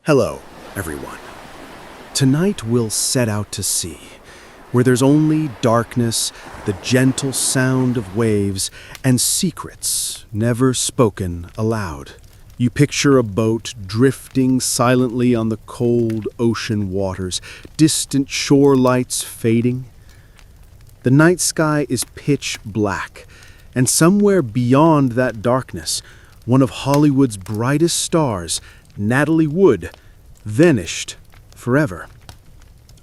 Hello, everyone. Tonight we'll set out to sea, where there's only darkness, the gentle sound of waves, and secrets never spoken aloud. You picture a boat drifting silently on the cold ocean waters, distant shore lights fading. The night sky is pitch black, and somewhere beyond that darkness, one of Hollywood's brightest stars, Natalie Wood, vanished forever.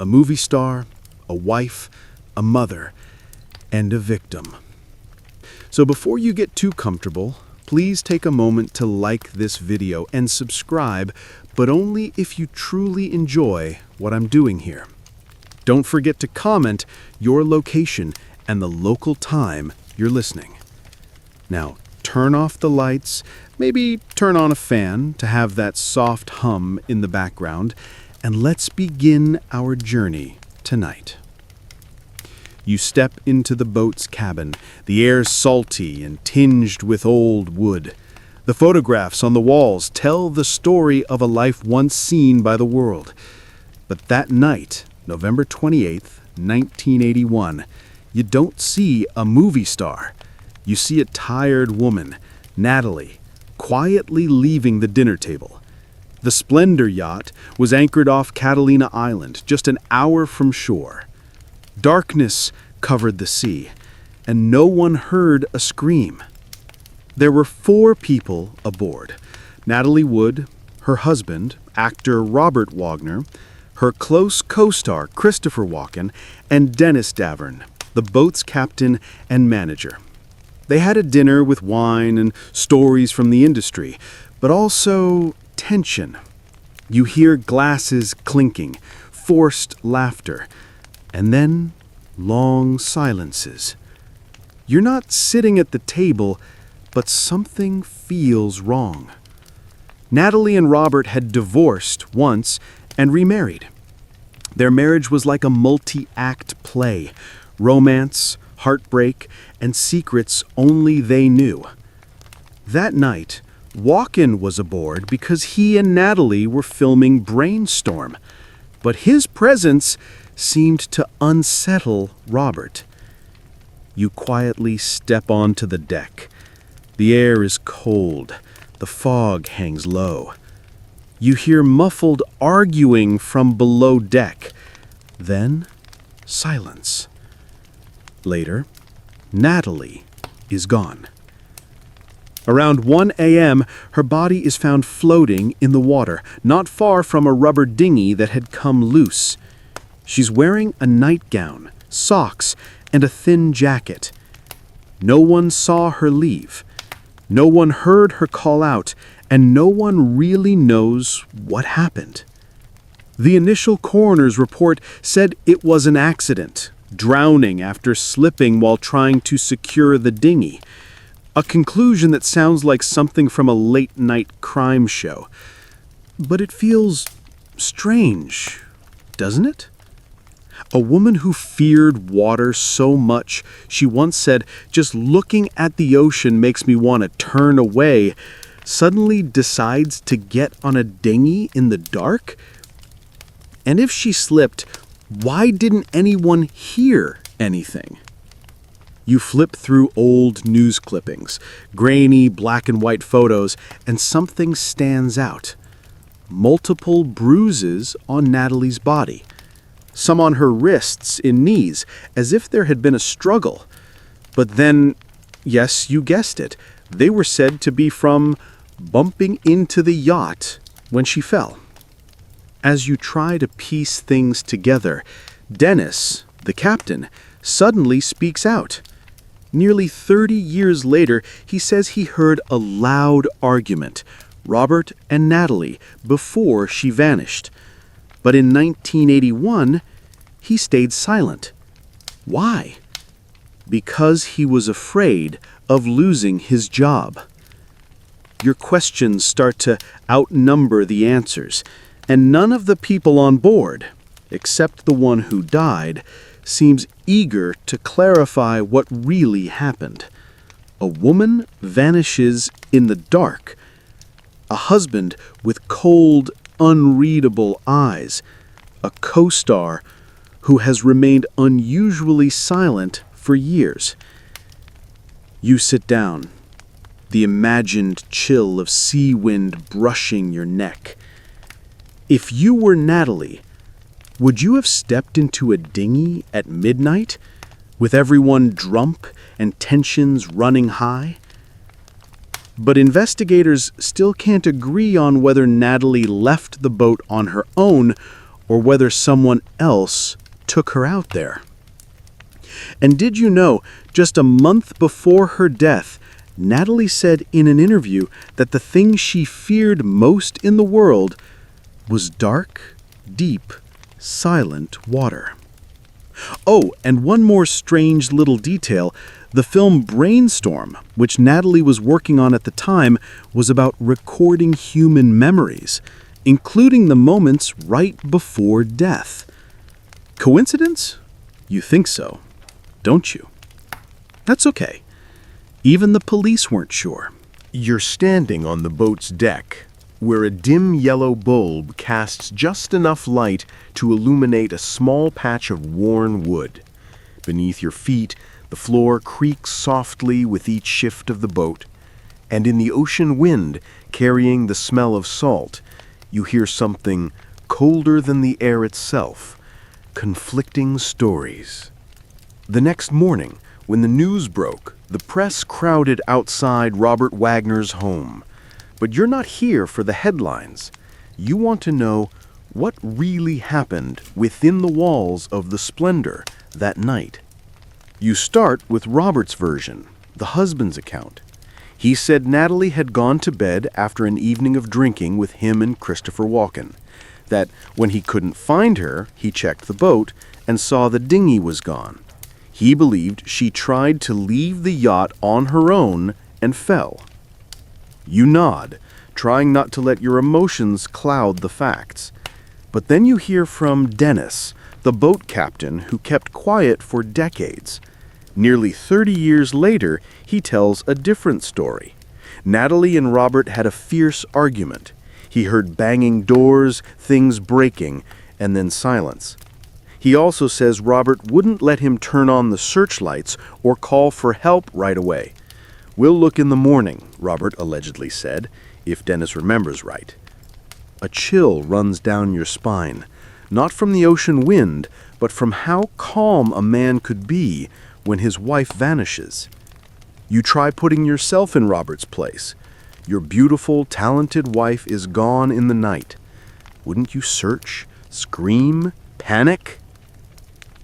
A movie star, a wife, a mother, and a victim. So before you get too comfortable, please take a moment to like this video and subscribe, but only if you truly enjoy what I'm doing here. Don't forget to comment your location and the local time you're listening. Now, turn off the lights, maybe turn on a fan to have that soft hum in the background, and let's begin our journey tonight. You step into the boat's cabin, the air salty and tinged with old wood. The photographs on the walls tell the story of a life once seen by the world. But that night, November 28th, 1981, you don't see a movie star. You see a tired woman, Natalie, quietly leaving the dinner table. The Splendor yacht was anchored off Catalina Island, just an hour from shore. Darkness covered the sea, and no one heard a scream. There were 4 people aboard: Natalie Wood, her husband, actor Robert Wagner, her close co-star Christopher Walken, and Dennis Davern, the boat's captain and manager. They had a dinner with wine and stories from the industry, but also tension. You hear glasses clinking, forced laughter, and then long silences. You're not sitting at the table, but something feels wrong. Natalie and Robert had divorced once and remarried. Their marriage was like a multi-act play: romance, heartbreak, and secrets only they knew. That night, Walken was aboard because he and Natalie were filming Brainstorm, but his presence seemed to unsettle Robert. You quietly step onto the deck. The air is cold. The fog hangs low. You hear muffled arguing from below deck. Then, silence. Later, Natalie is gone. Around 1 a.m., her body is found floating in the water, not far from a rubber dinghy that had come loose. She's wearing a nightgown, socks, and a thin jacket. No one saw her leave. No one heard her call out, and no one really knows what happened. The initial coroner's report said it was an accident, drowning after slipping while trying to secure the dinghy. A conclusion that sounds like something from a late-night crime show. But it feels strange, doesn't it? A woman who feared water so much, she once said, "Just looking at the ocean makes me want to turn away," suddenly decides to get on a dinghy in the dark? And if she slipped, why didn't anyone hear anything? You flip through old news clippings, grainy black and white photos, and something stands out. Multiple bruises on Natalie's body. Some on her wrists and knees, as if there had been a struggle. But then, yes, you guessed it, they were said to be from bumping into the yacht when she fell. As you try to piece things together, Dennis, the captain, suddenly speaks out. Nearly 30 years later, he says he heard a loud argument, Robert and Natalie, before she vanished. But in 1981, he stayed silent. Why? Because he was afraid of losing his job. Your questions start to outnumber the answers, and none of the people on board, except the one who died, seems eager to clarify what really happened. A woman vanishes in the dark. A husband with cold, unreadable eyes, a co-star who has remained unusually silent for years. You sit down, the imagined chill of sea wind brushing your neck. If you were Natalie, would you have stepped into a dinghy at midnight, with everyone drunk and tensions running high? But investigators still can't agree on whether Natalie left the boat on her own or whether someone else took her out there. And did you know, just a month before her death, Natalie said in an interview that the thing she feared most in the world was dark, deep, silent water. Oh, and one more strange little detail. The film Brainstorm, which Natalie was working on at the time, was about recording human memories, including the moments right before death. Coincidence? You think so, don't you? That's okay. Even the police weren't sure. You're standing on the boat's deck, where a dim yellow bulb casts just enough light to illuminate a small patch of worn wood. Beneath your feet, the floor creaks softly with each shift of the boat, and in the ocean wind, carrying the smell of salt, you hear something colder than the air itself, conflicting stories. The next morning, when the news broke, the press crowded outside Robert Wagner's home. But you're not here for the headlines. You want to know what really happened within the walls of the Splendor that night. You start with Robert's version, the husband's account. He said Natalie had gone to bed after an evening of drinking with him and Christopher Walken, that when he couldn't find her, he checked the boat and saw the dinghy was gone. He believed she tried to leave the yacht on her own and fell. You nod, trying not to let your emotions cloud the facts. But then you hear from Dennis, the boat captain who kept quiet for decades. Nearly 30 years later, he tells a different story. Natalie and Robert had a fierce argument. He heard banging doors, things breaking, and then silence. He also says Robert wouldn't let him turn on the searchlights or call for help right away. "We'll look in the morning," Robert allegedly said, if Dennis remembers right. A chill runs down your spine, not from the ocean wind, but from how calm a man could be when his wife vanishes. You try putting yourself in Robert's place. Your beautiful, talented wife is gone in the night. Wouldn't you search, scream, panic?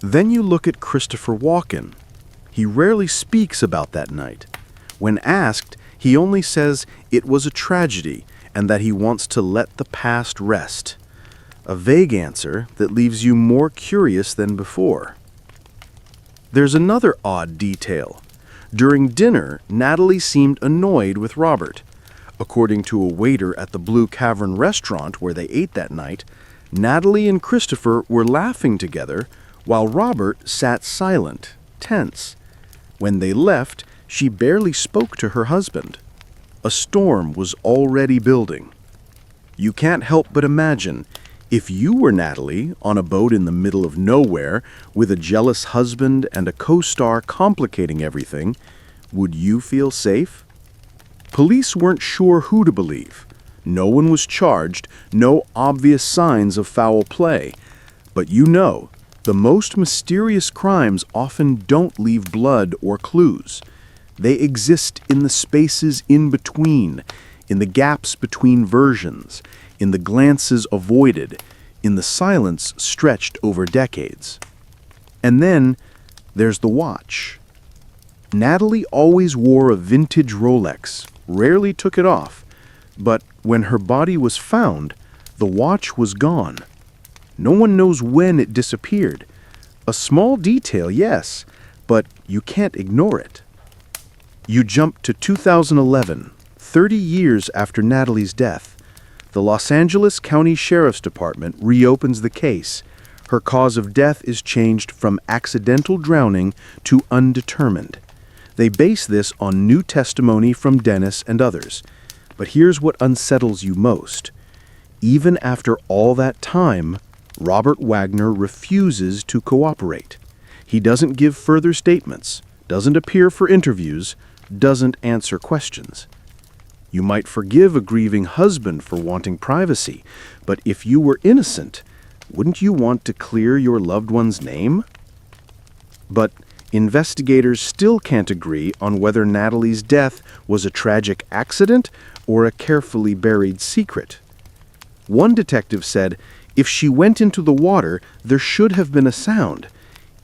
Then you look at Christopher Walken. He rarely speaks about that night. When asked, he only says it was a tragedy and that he wants to let the past rest. A vague answer that leaves you more curious than before. There's another odd detail. During dinner, Natalie seemed annoyed with Robert. According to a waiter at the Blue Cavern restaurant where they ate that night, Natalie and Christopher were laughing together while Robert sat silent, tense. When they left, she barely spoke to her husband. A storm was already building. You can't help but imagine, if you were Natalie on a boat in the middle of nowhere with a jealous husband and a co-star complicating everything, would you feel safe? Police weren't sure who to believe. No one was charged, no obvious signs of foul play. But you know, the most mysterious crimes often don't leave blood or clues. They exist in the spaces in between, in the gaps between versions, in the glances avoided, in the silence stretched over decades. And then there's the watch. Natalie always wore a vintage Rolex, rarely took it off, but when her body was found, the watch was gone. No one knows when it disappeared. A small detail, yes, but you can't ignore it. You jump to 2011, 30 years after Natalie's death. The Los Angeles County Sheriff's Department reopens the case. Her cause of death is changed from accidental drowning to undetermined. They base this on new testimony from Dennis and others. But here's what unsettles you most. Even after all that time, Robert Wagner refuses to cooperate. He doesn't give further statements, doesn't appear for interviews, doesn't answer questions. You might forgive a grieving husband for wanting privacy, but if you were innocent, wouldn't you want to clear your loved one's name? But investigators still can't agree on whether Natalie's death was a tragic accident or a carefully buried secret. One detective said, if she went into the water, there should have been a sound.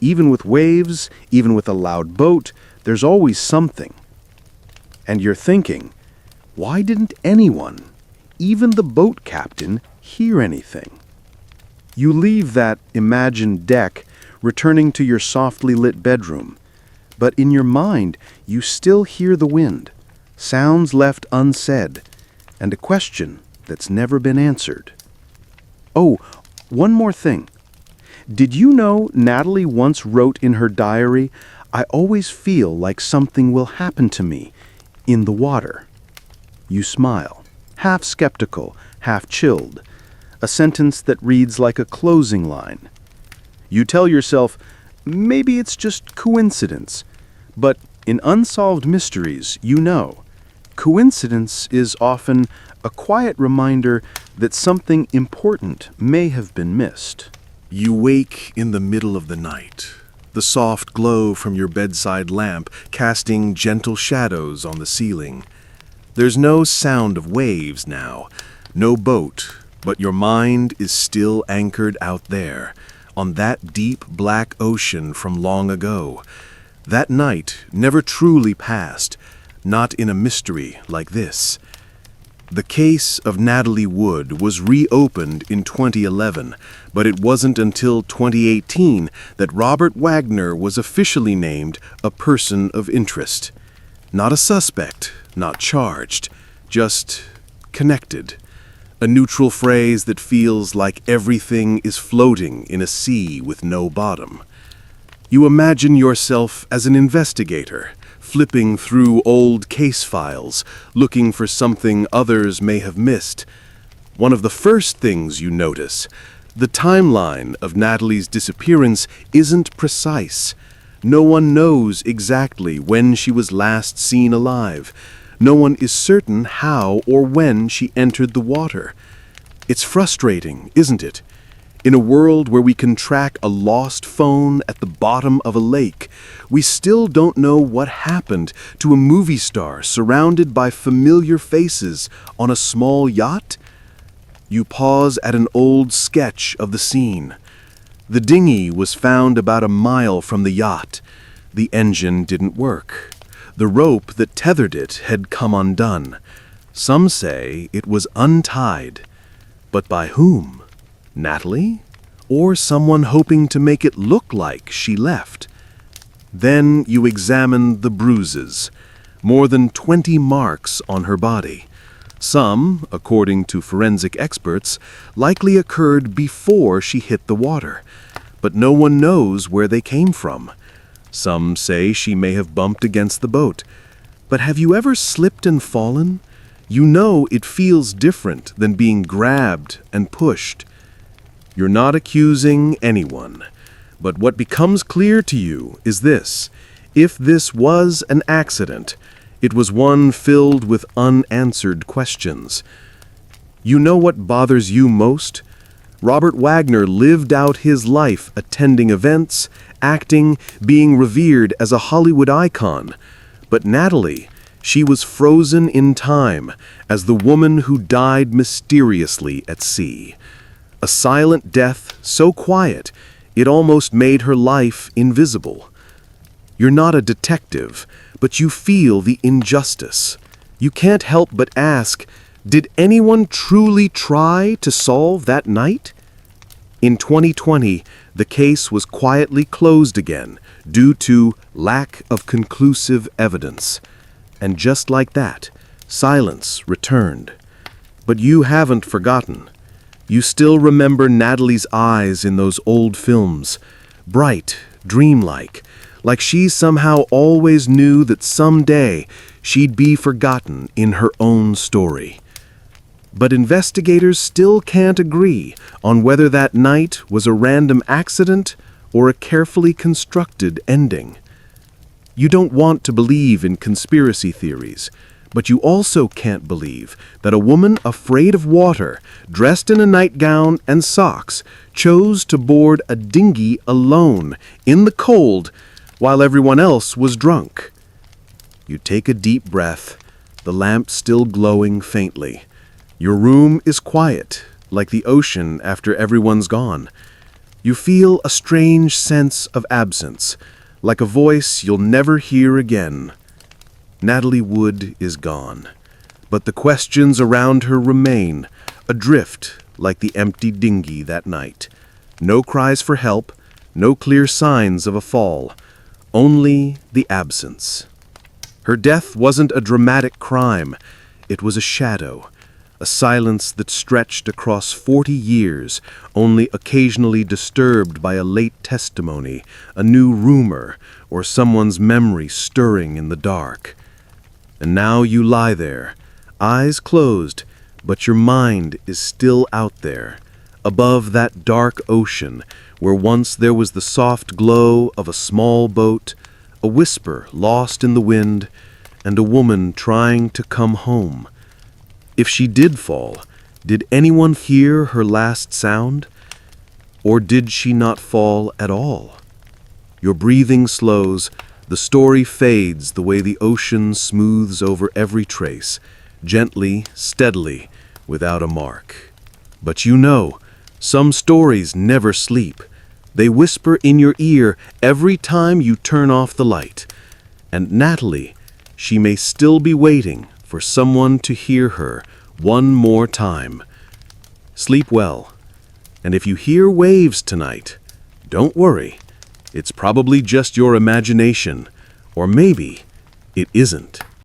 Even with waves, even with a loud boat, there's always something. And you're thinking, why didn't anyone, even the boat captain, hear anything? You leave that imagined deck, returning to your softly lit bedroom. But in your mind, you still hear the wind, sounds left unsaid, and a question that's never been answered. Oh, one more thing. Did you know Natalie once wrote in her diary, "I always feel like something will happen to me in the water"? You smile, half skeptical, half chilled, a sentence that reads like a closing line. You tell yourself, maybe it's just coincidence. But in Unsolved Mysteries, you know, coincidence is often a quiet reminder that something important may have been missed. You wake in the middle of the night, the soft glow from your bedside lamp casting gentle shadows on the ceiling. There's no sound of waves now, no boat, but your mind is still anchored out there, on that deep black ocean from long ago. That night never truly passed, not in a mystery like this. The case of Natalie Wood was reopened in 2011, but it wasn't until 2018 that Robert Wagner was officially named a person of interest. Not a suspect, not charged, just connected. A neutral phrase that feels like everything is floating in a sea with no bottom. You imagine yourself as an investigator, flipping through old case files, looking for something others may have missed. One of the first things you notice, the timeline of Natalie's disappearance isn't precise. No one knows exactly when she was last seen alive. No one is certain how or when she entered the water. It's frustrating, isn't it? In a world where we can track a lost phone at the bottom of a lake, we still don't know what happened to a movie star surrounded by familiar faces on a small yacht. You pause at an old sketch of the scene. The dinghy was found about a mile from the yacht. The engine didn't work. The rope that tethered it had come undone. Some say it was untied. But by whom? Natalie? Or someone hoping to make it look like she left? Then you examine the bruises. More than 20 marks on her body. Some, according to forensic experts, likely occurred before she hit the water. But no one knows where they came from. Some say she may have bumped against the boat. But have you ever slipped and fallen? You know it feels different than being grabbed and pushed. You're not accusing anyone. But what becomes clear to you is this. If this was an accident, it was one filled with unanswered questions. You know what bothers you most? Robert Wagner lived out his life attending events, acting, being revered as a Hollywood icon. But Natalie, she was frozen in time as the woman who died mysteriously at sea. A silent death so quiet, it almost made her life invisible. You're not a detective, but you feel the injustice. You can't help but ask, did anyone truly try to solve that night? In 2020, the case was quietly closed again due to lack of conclusive evidence. And just like that, silence returned. But you haven't forgotten. You still remember Natalie's eyes in those old films, bright, dreamlike, like she somehow always knew that someday she'd be forgotten in her own story. But investigators still can't agree on whether that night was a random accident or a carefully constructed ending. You don't want to believe in conspiracy theories, but you also can't believe that a woman afraid of water, dressed in a nightgown and socks, chose to board a dinghy alone in the cold while everyone else was drunk. You take a deep breath, the lamp still glowing faintly. Your room is quiet, like the ocean after everyone's gone. You feel a strange sense of absence, like a voice you'll never hear again. Natalie Wood is gone, but the questions around her remain, adrift like the empty dinghy that night. No cries for help, no clear signs of a fall, only the absence. Her death wasn't a dramatic crime, it was a shadow, a silence that stretched across 40 years, only occasionally disturbed by a late testimony, a new rumor, or someone's memory stirring in the dark. And now you lie there, eyes closed, but your mind is still out there, above that dark ocean where once there was the soft glow of a small boat, a whisper lost in the wind, and a woman trying to come home. If she did fall, did anyone hear her last sound? Or did she not fall at all? Your breathing slows, the story fades the way the ocean smooths over every trace, gently, steadily, without a mark. But you know, some stories never sleep. They whisper in your ear every time you turn off the light. And Natalie, she may still be waiting for someone to hear her one more time. Sleep well, and if you hear waves tonight, don't worry. It's probably just your imagination, or maybe it isn't.